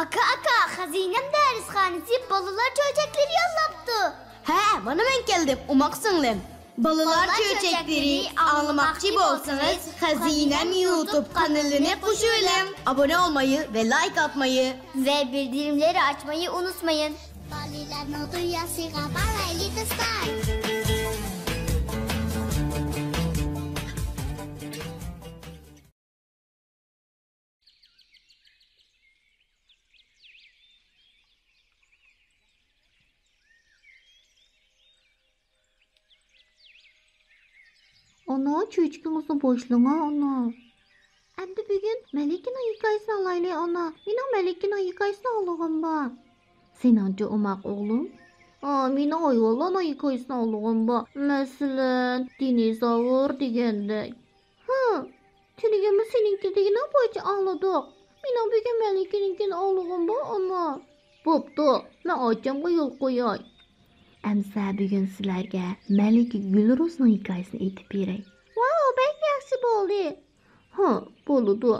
Aka, xazinem dərisxanəsi balalar çöçəkləri yollabdı. Hə, bana mən gəldim, umaq sınlım. Balalar çöçəkləri anlamakçı olsanız Xazinem YouTube kanalını qoşulun. Abone olmayı ve like atmayı Ve bildirimleri açmayı unutmayın. Ana, çocukluğunuzu boşluğuna ana. Endi bugün Melik'in hikayesini alaylı ana. Benim Melik'in hikayesini alığım var. Senanca umaq oğlum? Benim ayolana hikayesini alığım var. Mesela dinozavr degende. Tilgimi senin dediğine boyunca ağladık. Benim bugün Melik'inkini alığım var ana. Boptu, ben açacağım yol koyay. Əmsə bugün sizlərə Məlik Gülruzun hekayəsini etib verək. Wow, bək yaxşı oldu. Boludu.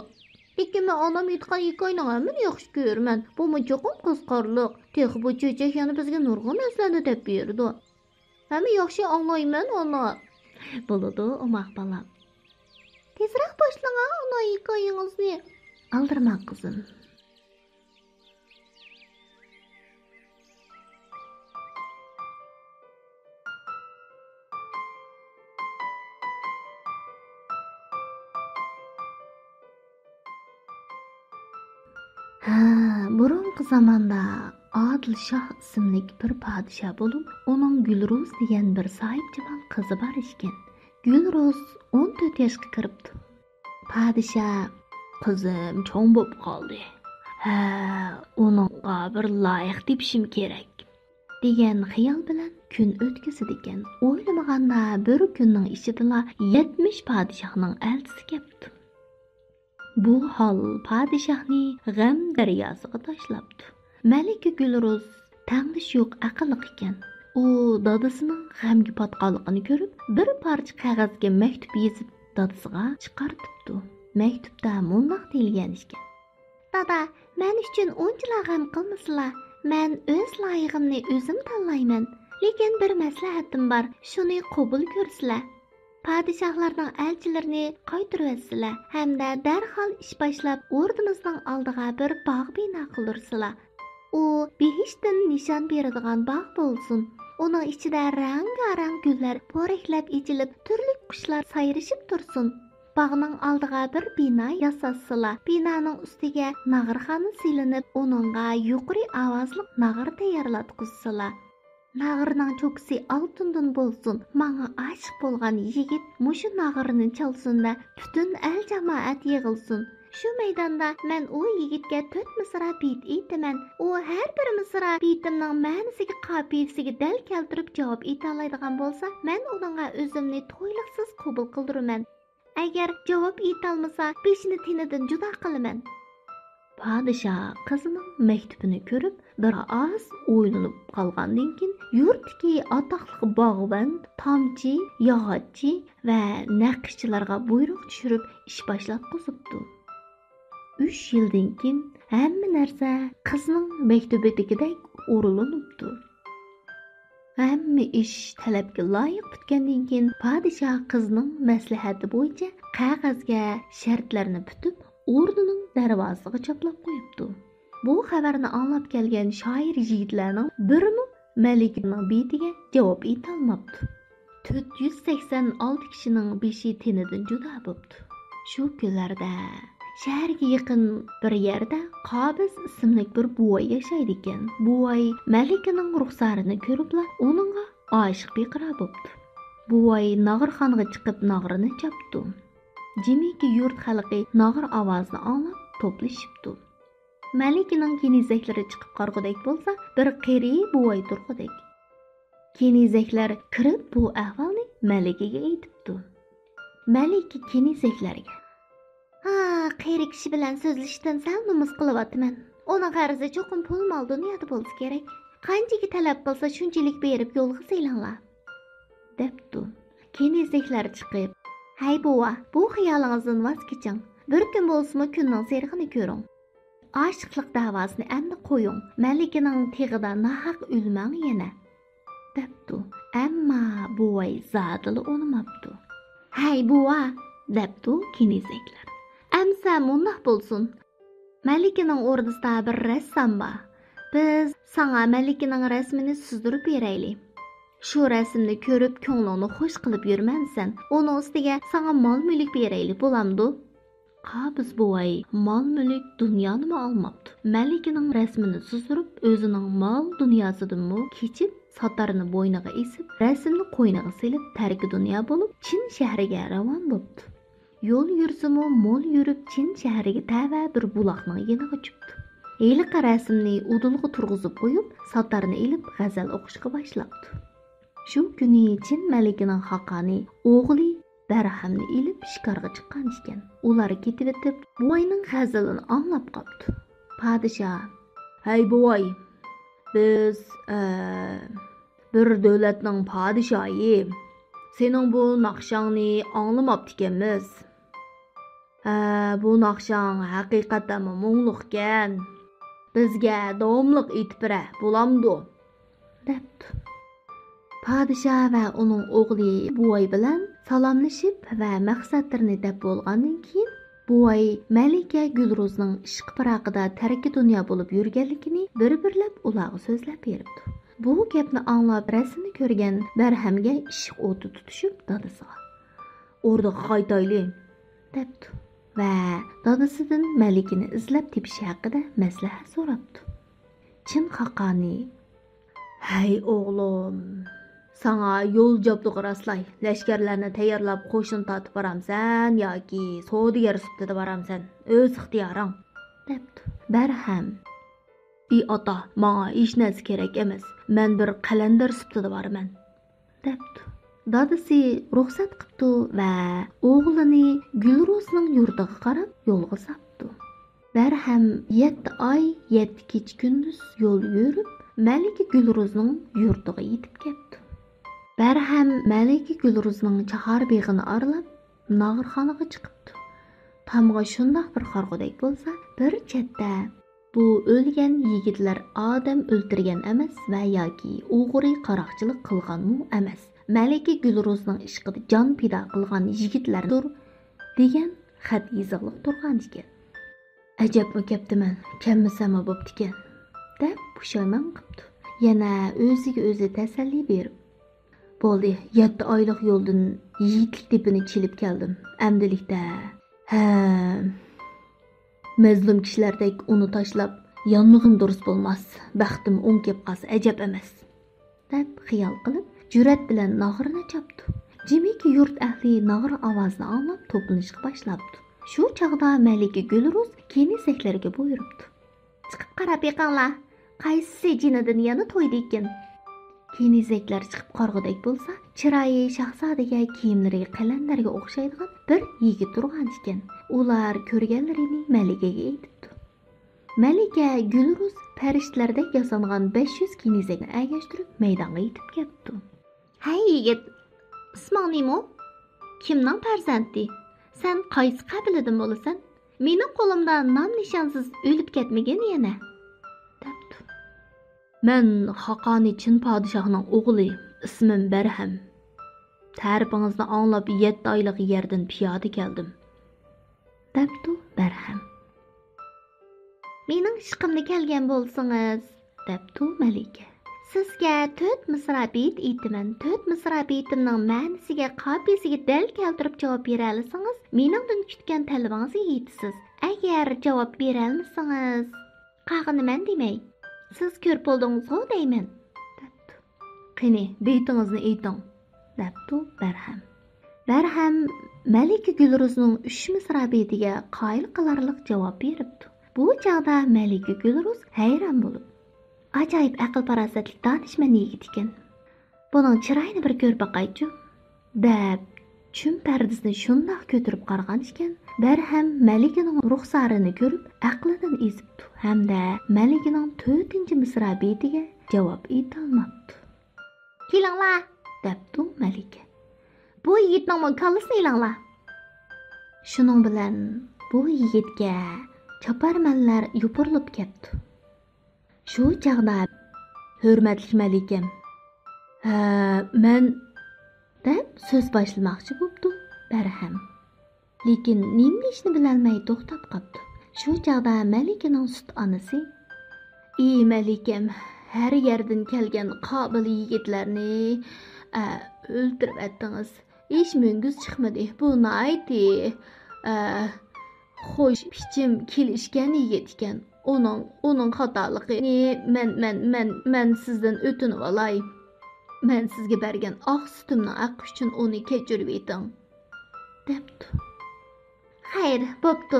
Lekin mən anam etqan hekayəni həmin yaxşı görmən. Bu mu çoxum qızqarlıq. Tex bu çöçək yəni bizə nurğun əsləni dəb verdi. Həmin yaxşı anlayman ana. Boludu, umaq balam. Tezrək başlağa ana hekayənizni. Aldırma qızım. Burunqi zamanda Adil Şah isimlik bir padişah bo'lib, onun Gülruz degan bir sahibjamon qizi bor ekan. Gülruz 14 yoshga kiribdi. Padişah, qizim cho'ng bo'lib qoldi. Uningga bir loyiq tepishim kerak degan xiyol bilan kun o'tkazdi ekan. O'ylamaganda bir kunning ichida 70 padişahning elchisi kelibdi. Bu hal padişahni g'am daryosiga tashlabdi. Malika Gulruz tanglish yo'q aqlli ekan. U dadasining g'amga patqanligini ko'rib, bir parcha qog'ozga maktub yozib dadasiga chiqartibdi. Maktubda mundoq deyilgan ekan: "Dada, men uchun unchalar g'am qilmasizlar. Men o'z loyig'imni o'zim tanlayman. Lekin bir maslahatim bor, shuni qabul ko'rsizlar. Padişahlarning elchilarini qaytarasizlar hamda darhol ish boshlab ordimizning oldiga bir bog' bino qildirsizlar. U behishdan nishon beradigan bog' bo'lsin. Uning ichida rang-rang gullar po'raklab echilib, turli qushlar sayrashib tursin. Bog'ning oldiga bir bino yasasizlar. Binoning ustiga nag'irxona silinib, uningga yuqori ovozli nag'ir tayyorlatqizsizlar. Nağırның çoksi altından bolsun. Mağa aşık bolğan yigit muşu nağırını çalsın da bütün el cemaat yığılsın. Şu meydanda men o yigitke 4 mısra bit etimen. O her bir mısra bitimning ma'nisiga qafiyasiga dal keltirib javob eta oladigan bolsa, men uningga o'zimni to'yliqsiz qabul qildiraman. Agar javob eta olmasa, beshini tenidan judo qilaman. Padişah qizining maktubini ko'rib, bir oz o'ylanib qolgandan keyin yurtdagi atoqli bog'ban, tomchi, yog'ochchi va naqshchilarga buyruq tushirib ish boshlatqizibdi. 3 yildan keyin hamma narsa qizining maktubidagidek o'rinlanibdi. Hamma ish talabga loyiq bitgandan keyin padişah qizining maslahati bo'yicha qog'ozga shartlarni bitib o'rnining darvozasiga choplab qo'yibdi. Bu xabarni anglab kelgan shoir yigitlarning birimi Malikning betiga javob eta olmabdi. 486 kishining beshi tenidan judo bo'libdi. Shu kunlarda shaharga yaqin bir yerda Qobiz ismli bir buvay yashaydi ekan. Buvay Malikaning ruxsarini ko'ribla uningga oshiq beqira bo'libdi. Buvay nag'irxonaga chiqib nag'irini chopdi. Jimiki yurt xalqi nag'ir ovozini anglab to'plashibdi. Malikaning kenizaklari chiqib qarg'udek bo'lsa, bir qiri buvay turg'udek. Kenizaklar kirib bu ahvolni Malikaga aytibdi. Malika kenizaklarga: qiri kishi bilan so'zlashishdan sal nomus qilyapman. Uning qarzi cho'qim pul mol dunyoda bo'lsa kerak. Qanchaga talab qilsa shunchalik berib yo'lga selinglar, debdi. Kenizaklar chiqib: "Hay buva, bu xiyolingizdan voz keching. Bir kun bo'lsa kunning serig'ini ko'ring. Aşıqlıq davasını əmdə qoyun. Məlikinin teğida nahaq ölməng yenə. Dəbdu. Əmma buvay zadılı onumabdu. Hey buva, dəbdu kinizeklər. Əmsə munnaq bolsun. Məlikinin ordusida bir rəssam var. Biz sana Məlikinin rəsmini süzdürüb berəyli. Şu rəsmni görüb ko'nglingni xoş qilib yurmansan, onun ustiga sana mal-mülk berəyli bo'lamdu. Qabız buvay mal-mülk dunyoni almabdı. Məlikinin rəsmini süzdürüb özünün mal dünyasıdınmı keçib satarını boynağa esib, rəsmni qoynağa silib tərki dünya bo'lib Çin shahriga ravon bo'libdi. Yo'l yursimu mol yurib Çin shahriga tava bir buloqning yeniga chiqdi. Eliqa rəsmni udulg'a turg'izib qo'yib, satarni ilib g'azal o'qishga boshlabdi. Shu kuni Çin malikining haqani o'g'li Bərhamni ilib shikarga chiqqan ekan. Ular ketib etib, buvayning g'azalini anglab qopdi. Podshoh: "Hey buvay, biz bir davlatning podshohi. Sening bu naqshangni anglamabdi ekanmiz. Bu naqshang haqiqatan mo'ngluqkan. Bizga davomliq aytib bera, bo'lamdi?" debdi. Podshoh va uning o'g'li buvay bilan salomlashib va maqsadlarini deb bo'lgandan keyin buvay Malika Gulruzning ishq pirog'ida tarki dunyo bo'lib yurganligini bir-birlab ularga so'zlab beribdi. Bu gapni anglab rasmni ko'rgan Barhamga ishq o'ti tutishib dadasiga: "O'rdaga qaytayli" debdi va dadasidan Malikani izlab tepish haqida maslahat so'rabdi. Chin Xaqani: "Hey o'g'lim, sana yol jabdug'i raslay, lashkarlarni tayyorlab qo'shin tortib boramsan yoki savdogar sifatida boramsan, o'z ixtiyoring" debdi. Barham: "Ey ota, menga hech narsa kerak emas. Men bir qalandar sifatida boraman" debdi. Dadasi ruxsat qildi va o'g'lini Gulruzning yurtiga qarab yo'lga sapdi. Barham 7 oy 7 kech kunduz yo'l yurib Malika Gulruzning yurtiga yetib keldi. Barham Malika Gulruzning chahar beg'ini aralab nag'irxonaga chiqibdi. Tamg'a shundoq bir qarg'udek bo'lsa, bir chetda bu o'lgan yigitlar odam o'ldirgan emas va yoki o'g'ri qaroqchilik qilganmi emas. Malika Gulruzning ishqida jon pido qilgan yigitlardir degan xat yozilib turgan ekan. Ajabmi kaptiman, kammisami bo'pti ekan deb pushaymon qildi. Yana o'ziga o'zi tasalli berib: "Bo'ldi, 7 oylik yo'ldan yigitlik depini chilib keldim. Amdilikda mazlum kishilardek uni tashlab yonlig'im durust bo'lmas. Baxtim o'ng kelib qolsa ajab emas" deb xiyol qilib jur'at bilan nag'irni chopdi. Jimiki yurt ahli nag'ir ovozini anglab to'planishga boshlabdi. Shu chog'da Malika Gulruz kenizaklarga buyuribdi: "Chiqib qarab yiqinglar, qaysi jinidan yana to'ydi ekan?" Kenizaklar chiqib qarg'udek bo'lsa, chiroyi shahzodaga, kiyimlariga qalandarga o'xshaydigan bir yigit turgan ekan. Ular ko'rganlarini Malikaga aytibdi. Malika Gulruz farishtalardek yasangan 500 kenizakni agashtirib maydonga yetib keldi. "Hey yigit, isming nima? Kimning farzandi? Sen qaysi qabiladan bo'lasan? Mening qo'limda nom nishonsiz o'lib ketmagan yana" debdi. "Men Xaqani Chin podshohning o'g'li, ismim Barham. Ta'rifingizni anglab 7 oylik yerdan piyoda keldim" debdi Barham. "Mening ishqimni kelgan bo'lsangiz" debdi Malika. "Sizga 4 misra beyt aytaman. 4 misra beytimning ma'nisiga qopiyasiga dal keltirib javob bera olsangiz, meningdan kutgan talabingizga yetasiz. Agar javob bera olmasangiz, qag'iniman demay. Siz ko'rib bo'ldingizmi deyman" debdi. "Qani, beytingizni ayting" debdi Barham. Barham Malika Gulruzning 3 misra beytiga qoyil qilarlik javob beribdi. Bu chog'da Malika Gulruz hayron bo'lib: "Ajoyib aql farosatli donishmand yigit ekan. Buning chiroyini bir ko'rib boqaychi" deb chun pardasini shundoq ko'tarib qargan ekan. Barham Malikaning ruxsarini ko'rib aqlidan ezibdi hamda Malikaning 4-misra beytiga javob aytolmabdi. "Kelinglar" debdi Malika. "Bu yigitning kallasini ilinglar." Shuning bilan bu yigitga choparmanlar yupurilib ketdi. Shu chaqda hurmatli malikam, men deb so'z boshlamoqchi bo'ldi Barham. Lekin nima deyishni bilolmay to'xtab qoldi. Shu chaqda malikaning sut onasi, "Ey malikam, har yerdan kelgan qobil yigitlarni o'ldirib atdingiz. Hech mengiz chiqmadi. Bu nayti xo'sh pichim kelishgan yigit ekan. Onun xatoligini men sizdan o'tinib olay. Men sizga bergan oq sutimning haqqi uchun uni kechirib eting," debdi. "Xayr, bo'pti,"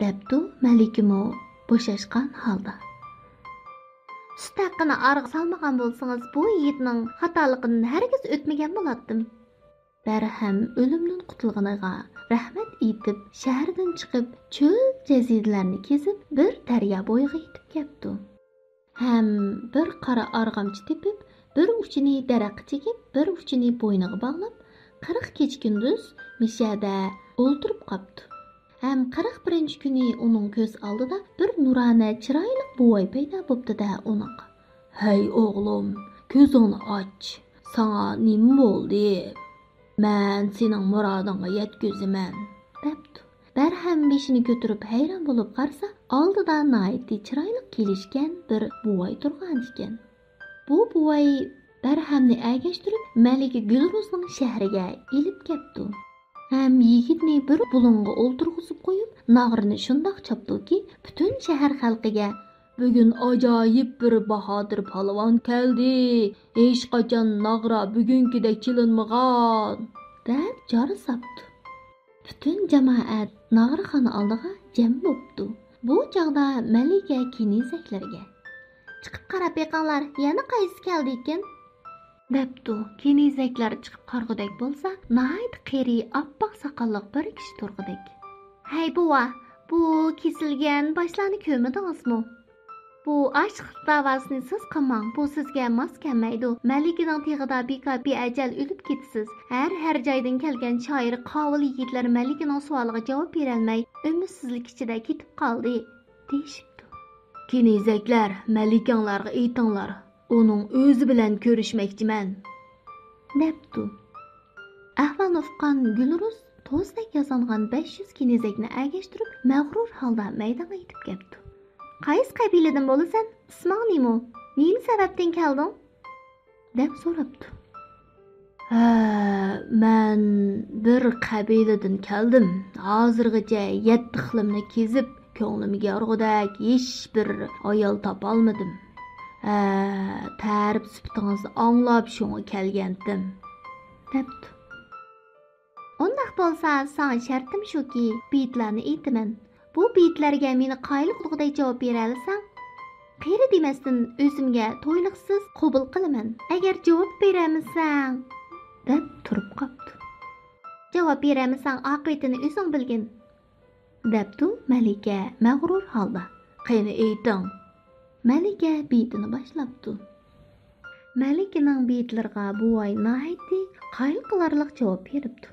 debdi malikimo bo'shashgan holda. "Sut haqqini arg'a salmagan bo'lsangiz, bu yigitning xatoligidan hargiz o'tmagan bo'lardim." Barham o'limdan qutulganiga rahmat aytib, shahardan chiqib, cho'l jaziralarni kezib, bir daryo bo'yiga yetib keldi. Ham bir qora arg'amchi tepib, bir uchini daraxtga chekib, bir uchini bo'yniga bog'lab, 40 kecha-kunduz mishada o'ltirib qopdi. Ham 41 kuni uning ko'z oldida bir nurona chiroyli bo'y paydo bo'pti-da uning. "Hey o'g'lim, ko'zingni och. Sana nima bo'ldi? Men sening murodingga yetkazaman," debdi. Barham beshini ko'tarib hayron bo'lib qarasa, oldida nayti chiroyli kelishgan bir bo'y turgan ekan. Bu bo'y Barhamni agashtirib, Malika Gulruzning shahriga elib keldi. Ham yigitni bir bulunga o'ltirg'izib qo'yib, nag'rini shundoq chopdiki, butun shahar xalqiga "Bugun ajoyib bir bahodir palvon keldi. Hech qachon nag'ra bugunkidek chilinmagan," deb jora sapdi. Butun jamoat nag'rixona oldiga jam bo'ldi. Bu chog'da Malika kenizaklarga "Chiqib qarab beqinglar, yana qaysi keldi ekan?" debdi. Kenizaklar chiqib qarg'udak bo'lsa, nahayt qeri oppoq soqolliq bir kishi turg'udak. "Hey buva, bu kesilgan boshlarni ko'midingizmi? Bu aşk davasini siz qilmang. Bu sizga mos kelmaydi. Malikaning tig'ida beajal o'lib ketasiz. Har joydan kelgan shoir qovul yigitlar Malikaning savoliga javob berolmay, umidsizlik ichida ketib qoldi," deyishibdi. "Kenizaklar, Malikanglarga aytinglar, uning o'zi bilan ko'rishmoqchiman," debdi. Ahvolni uqqan Gulruz to'zdek yozangan 500 kenizakni agashtirib, mag'rur holda maydonga yetib keldi. "Qaysi qabiladan bo'lasan? Isming nima? Nima sababdan kelding?" deb so'rabdi. Men bir qabiladan keldim. Hozirgacha 7 iqlimni kezib, ko'nglimga yorug'dak hech bir ayol topolmadim. Ta'rif sifatingizni anglab shunga kelgandim," debdi. "Undaq bo'lsa, sana shartim shuki, biyitlarni aytaman. Bu biyitlarga meni qoyil qilg'uday javob bera olsang, qeri demasdan o'zimga to'yliqsiz qabul qilaman. Agar javob beramisang," deb turib qopdi. "Javob beramisang, oqibatini o'zing bilgin," debdi Malika mag'rur holda. "Qani ayting." Malika biyitini boshlabdi. Malikaning biyitlariga bu oy nahayatda qoyil qilarliq javob beribdi.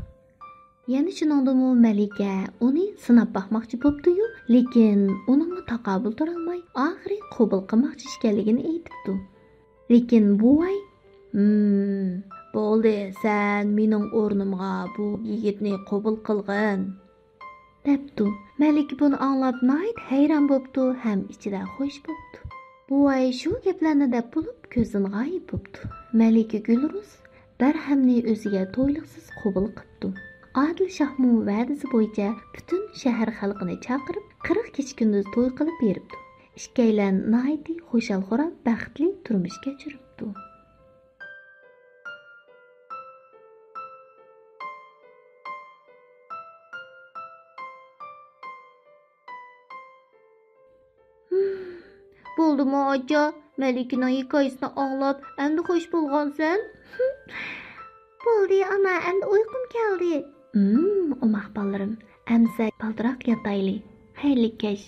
Yana shuningdami Malika uni sinab bakmoqchi bo'pti-yu, lekin uningga taqobil turolmay, oxiri qabul qilmoqchi ekanligini aytibdi. Lekin bu oy, "Bo'ldi, sen mening o'rnimga bu yigitni qabul qilgin," debdi. Malika buni anglab nahayat hayron bo'pti, ham ichida xush bo'pti. Bu oy shu gaplarni deb bo'lib, ko'zdan g'oyib bo'pti. Malika Gulruz Barhamni o'ziga to'yliqsiz qabul qildi. Adil Shohmu va'dasi bo'yicha butun shahar xalqini chaqirib 40 kecha-kunduz to'y qilib beribdi. Ikkalan nahayat xushal-xuram, baxtli turmush kechiribdi. Bo'ldimi ocha? Malikaning hikoyasini anglab, endi xush bo'lgansan? Bo'ldi ana, endi uyqum keldi. Umoq bolarim, amsa baldiroq yotayli. Xayrli kech.